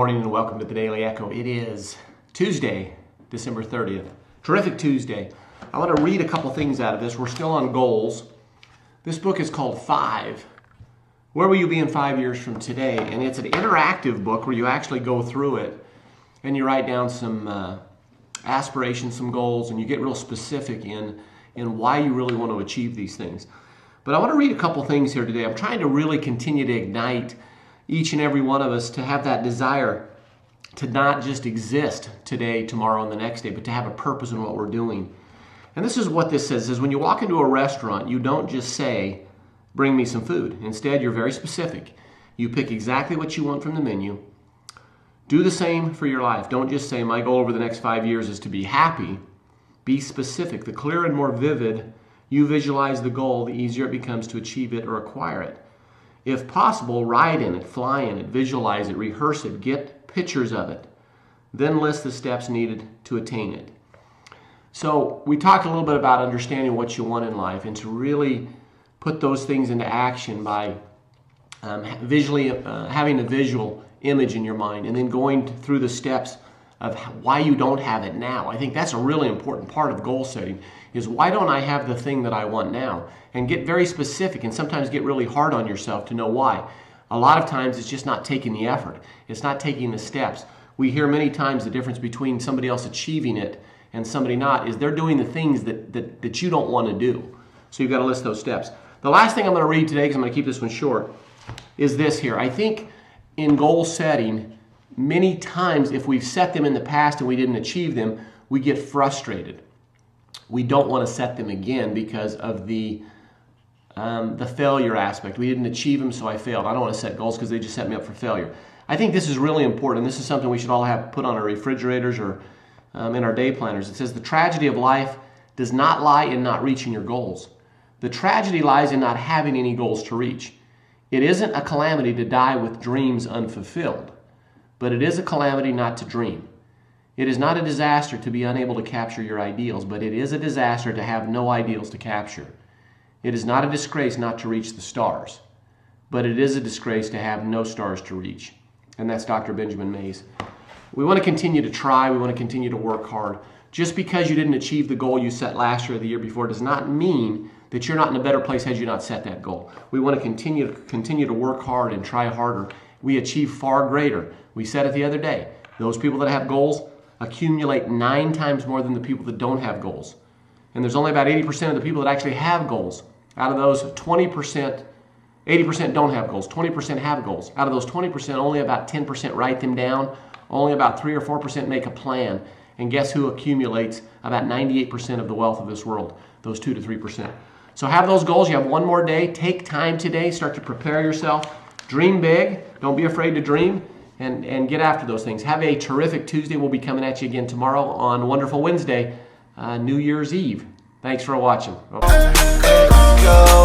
morning and welcome to the Daily Echo. It is Tuesday, December 30th. Terrific Tuesday. I want to read a couple things out of this. We're still on goals. This book is called 5. Where will you be in 5 years from today? And it's an interactive book where you actually go through it and you write down some aspirations, some goals, and you get real specific in why you really want to achieve these things. But I want to read a couple things here today. I'm trying to really continue to ignite each and every one of us to have that desire to not just exist today, tomorrow, and the next day, but to have a purpose in what we're doing. And this is what this says, is when you walk into a restaurant, you don't just say, bring me some food. Instead, you're very specific. You pick exactly what you want from the menu. Do the same for your life. Don't just say, my goal over the next 5 years is to be happy. Be specific. The clearer and more vivid you visualize the goal, the easier it becomes to achieve it or acquire it. If possible, ride in it, fly in it, visualize it, rehearse it, get pictures of it. Then list the steps needed to attain it. So we talked a little bit about understanding what you want in life and to really put those things into action by visually having a visual image in your mind and then going through the steps of why you don't have it now. I think that's a really important part of goal setting, is why don't I have the thing that I want now? And get very specific and sometimes get really hard on yourself to know why. A lot of times it's just not taking the effort. It's not taking the steps. We hear many times the difference between somebody else achieving it and somebody not is they're doing the things that you don't want to do. So you've got to list those steps. The last thing I'm going to read today, because I'm going to keep this one short, is this here. I think in goal setting, many times if we've set them in the past and we didn't achieve them, we get frustrated. We don't want to set them again because of the failure aspect. We didn't achieve them, so I failed. I don't want to set goals because they just set me up for failure. I think this is really important. This is something we should all have put on our refrigerators or in our day planners. It says the tragedy of life does not lie in not reaching your goals. The tragedy lies in not having any goals to reach. It isn't a calamity to die with dreams unfulfilled, but it is a calamity not to dream. It is not a disaster to be unable to capture your ideals, but it is a disaster to have no ideals to capture. It is not a disgrace not to reach the stars, but it is a disgrace to have no stars to reach. And that's Dr. Benjamin Mays. We want to continue to try. We want to continue to work hard. Just because you didn't achieve the goal you set last year or the year before does not mean that you're not in a better place had you not set that goal. We want to continue to work hard and try harder. We achieve far greater. We said it the other day. Those people that have goals accumulate 9 times more than the people that don't have goals. And there's only about 80% of the people that actually have goals. Out of those 20%, 80% don't have goals. 20% have goals. Out of those 20%, only about 10% write them down. Only about 3 or 4% make a plan. And guess who accumulates about 98% of the wealth of this world? Those 2 to 3%. So have those goals. You have one more day. Take time today. Start to prepare yourself. Dream big. Don't be afraid to dream. And get after those things. Have a terrific Tuesday. We'll be coming at you again tomorrow on Wonderful Wednesday, New Year's Eve. Thanks for watching. Go.